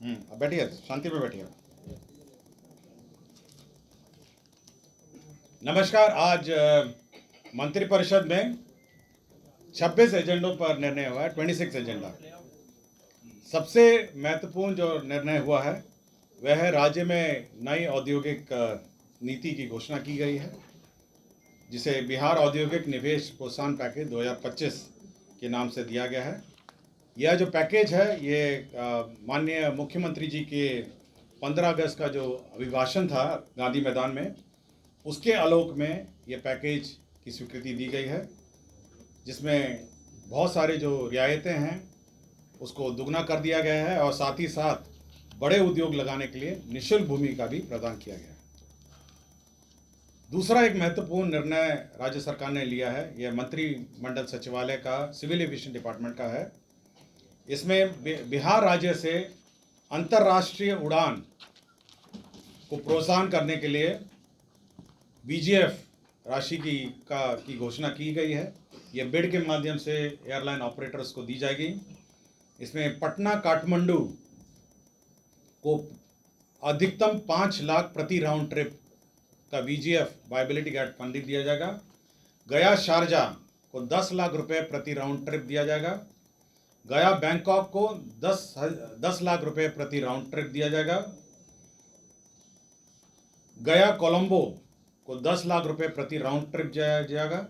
अब बैठिए, शांति पे बैठिए। नमस्कार। आज मंत्रिपरिषद में 26 एजेंडों पर निर्णय हुआ है, 26 एजेंडा। सबसे महत्वपूर्ण जो निर्णय हुआ है वह है राज्य में नई औद्योगिक नीति की घोषणा की गई है, जिसे बिहार औद्योगिक निवेश प्रोत्साहन पैकेज 2025 के नाम से दिया गया है। यह जो पैकेज है ये माननीय मुख्यमंत्री जी के 15 अगस्त का जो अभिभाषण था गांधी मैदान में, उसके आलोक में ये पैकेज की स्वीकृति दी गई है, जिसमें बहुत सारे जो रियायतें हैं उसको दुगना कर दिया गया है और साथ ही साथ बड़े उद्योग लगाने के लिए निःशुल्क भूमि का भी प्रदान किया गया है। दूसरा एक महत्वपूर्ण निर्णय राज्य सरकार ने लिया है, यह मंत्रिमंडल सचिवालय का सिविल एविएशन डिपार्टमेंट का है। इसमें बिहार राज्य से अंतर्राष्ट्रीय उड़ान को प्रोत्साहन करने के लिए बीजीएफ राशि की घोषणा की गई है। यह बिड के माध्यम से एयरलाइन ऑपरेटर्स को दी जाएगी। इसमें पटना काठमांडू को अधिकतम 5 लाख प्रति राउंड ट्रिप का बीजीएफ वायबिलिटी गैप फंडिंग दिया जाएगा। गया शारजा को 10 लाख रुपए प्रति राउंड ट्रिप दिया जाएगा। गया बैंकॉक को 10 लाख रुपए प्रति राउंड ट्रिप दिया जाएगा। गया कोलंबो को 10 लाख रुपए प्रति राउंड ट्रिप दिया जाएगा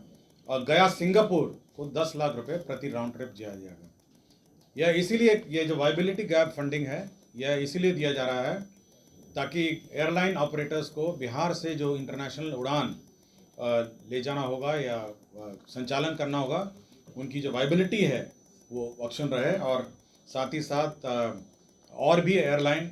और गया सिंगापुर को 10 लाख रुपए प्रति राउंड ट्रिप दिया जाएगा। यह इसीलिए, ये जो वायबिलिटी गैप फंडिंग है यह इसीलिए दिया जा रहा है ताकि एयरलाइन ऑपरेटर्स को बिहार से जो इंटरनेशनल उड़ान ले जाना होगा या संचालन करना होगा, उनकी जो वायबिलिटी है वो ऑप्शन रहे और साथ ही साथ और भी एयरलाइन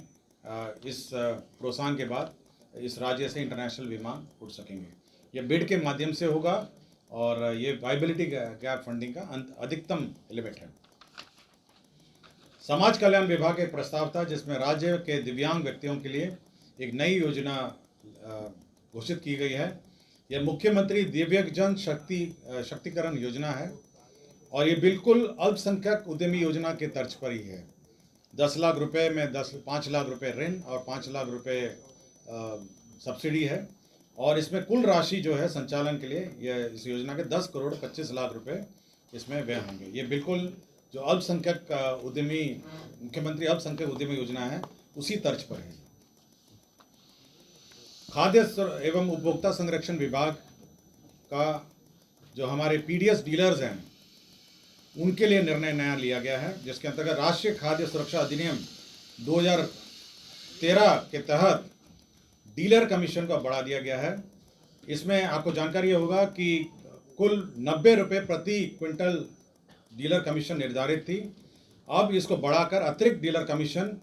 इस प्रोत्साहन के बाद इस राज्य से इंटरनेशनल विमान उड़ सकेंगे। ये बिड के माध्यम से होगा और ये वायबिलिटी गैप फंडिंग का अधिकतम लिमिट है। समाज कल्याण विभाग एक प्रस्ताव था जिसमें राज्य के दिव्यांग व्यक्तियों के लिए एक नई योजना घोषित की गई है। यह मुख्यमंत्री दिव्यांगजन शक्तिकरण योजना है और ये बिल्कुल अल्पसंख्यक उद्यमी योजना के तर्ज पर ही है। 10 लाख रुपए में 5 लाख रुपए ऋण और 5 लाख रुपए सब्सिडी है और इसमें कुल राशि जो है संचालन के लिए यह इस योजना के 10 करोड़ 25 लाख रुपए इसमें व्यय होंगे। ये बिल्कुल जो अल्पसंख्यक उद्यमी, मुख्यमंत्री अल्पसंख्यक उद्यमी योजना है उसी तर्ज पर है। खाद्य एवं उपभोक्ता संरक्षण विभाग का जो हमारे पीडीएस डीलर्स हैं उनके लिए निर्णय नया लिया गया है, जिसके अंतर्गत राष्ट्रीय खाद्य सुरक्षा अधिनियम 2013 के तहत डीलर कमीशन को बढ़ा दिया गया है। इसमें आपको जानकारी होगा कि कुल 90 रुपये प्रति क्विंटल डीलर कमीशन निर्धारित थी। अब इसको बढ़ाकर अतिरिक्त डीलर कमीशन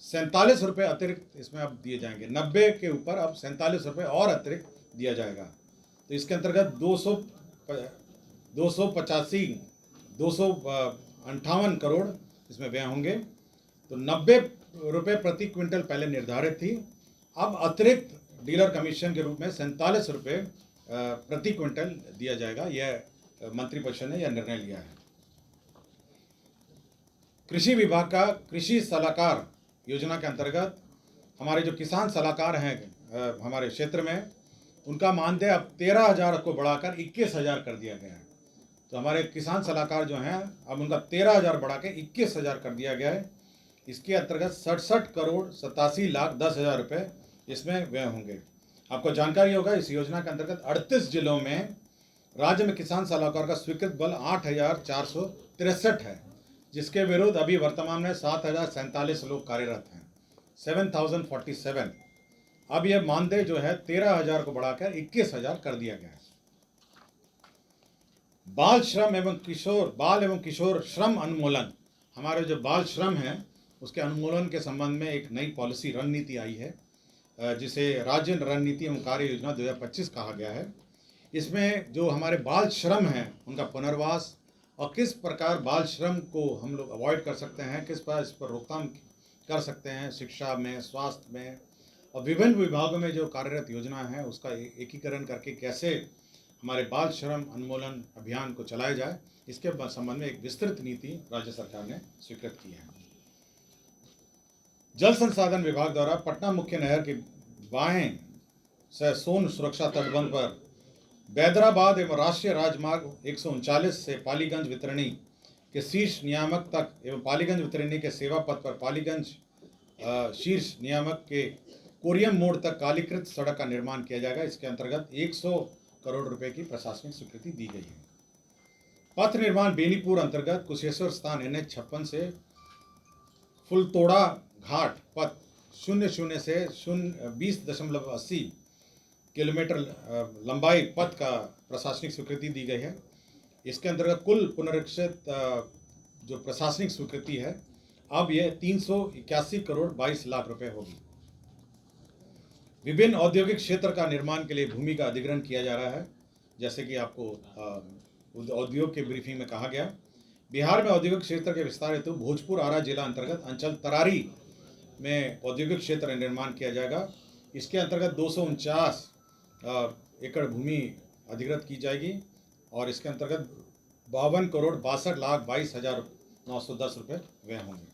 47 रुपये अतिरिक्त इसमें अब दिए जाएंगे। 90 के ऊपर अब 47 रुपये और अतिरिक्त दिया जाएगा। तो इसके अंतर्गत 258 करोड़ इसमें व्यय होंगे। तो 90 रुपये प्रति क्विंटल पहले निर्धारित थी, अब अतिरिक्त डीलर कमीशन के रूप में 47 रुपये प्रति क्विंटल दिया जाएगा। यह मंत्रिपरिषद ने यह निर्णय लिया है। कृषि विभाग का कृषि सलाहकार योजना के अंतर्गत हमारे जो किसान सलाहकार हैं हमारे क्षेत्र में, उनका मानदेय अब 13,000 को बढ़ाकर 21,000 कर दिया गया है। तो हमारे किसान सलाहकार जो हैं अब उनका 13,000 बढ़ा के 21,000 कर दिया गया है। इसके अंतर्गत 67 करोड़ 87 लाख 10,000 रुपये इसमें व्यय होंगे। आपको जानकारी होगा इस योजना के अंतर्गत 38 जिलों में राज्य में किसान सलाहकार का स्वीकृत बल 8,463 है, जिसके विरुद्ध अभी वर्तमान में 7,047 लोग कार्यरत हैं, 7,047। अब यह मानदेय जो है 13,000 को बढ़ाकर 21,000 कर दिया गया है। बाल एवं किशोर श्रम उन्मूलन, हमारे जो बाल श्रम है उसके उन्मूलन के संबंध में एक नई पॉलिसी रणनीति आई है, जिसे राज्य रणनीति एवं कार्य योजना 2025 कहा गया है। इसमें जो हमारे बाल श्रम हैं उनका पुनर्वास और किस प्रकार बाल श्रम को हम लोग अवॉइड कर सकते हैं, किस पर इस पर रोकथाम कर सकते हैं, शिक्षा में, स्वास्थ्य में और विभिन्न विभागों में जो कार्यरत योजना है उसका एकीकरण करके कैसे हमारे बाल श्रम उन्मूलन अभियान को चलाया जाए, इसके संबंध में एक विस्तृत नीति राज्य सरकार ने स्वीकृत की है। जल संसाधन विभाग द्वारा पटना मुख्य नहर के बाएं से सोन सुरक्षा तटबंध पर बैदराबाद एवं राष्ट्रीय राजमार्ग 139 से पालीगंज वितरणी के शीर्ष नियामक तक एवं पालीगंज वितरणी के सेवा पथ पर पालीगंज शीर्ष नियामक के कोरियम मोड़ तक कालीकृत सड़क का निर्माण किया जाएगा। इसके अंतर्गत 100 करोड़ रुपए की प्रशासनिक स्वीकृति दी गई है। पथ निर्माण बेनीपुर अंतर्गत कुशेश्वर स्थान NH 56 से फुलतोड़ा घाट पथ 00 से 20.80 किलोमीटर लंबाई पथ का प्रशासनिक स्वीकृति दी गई है। इसके अंतर्गत कुल पुनरीक्षित जो प्रशासनिक स्वीकृति है अब यह 381 करोड़ 22 लाख रुपए होगी। विभिन्न औद्योगिक क्षेत्र का निर्माण के लिए भूमि का अधिग्रहण किया जा रहा है। जैसे कि आपको उद्योग के ब्रीफिंग में कहा गया, बिहार में औद्योगिक क्षेत्र के विस्तार हेतु भोजपुर आरा जिला अंतर्गत अंचल तरारी में औद्योगिक क्षेत्र निर्माण किया जाएगा। इसके अंतर्गत 249 एकड़ भूमि अधिग्रहित की जाएगी और इसके अंतर्गत 52 करोड़ 62 लाख 22,910 रुपये व्यय होंगे।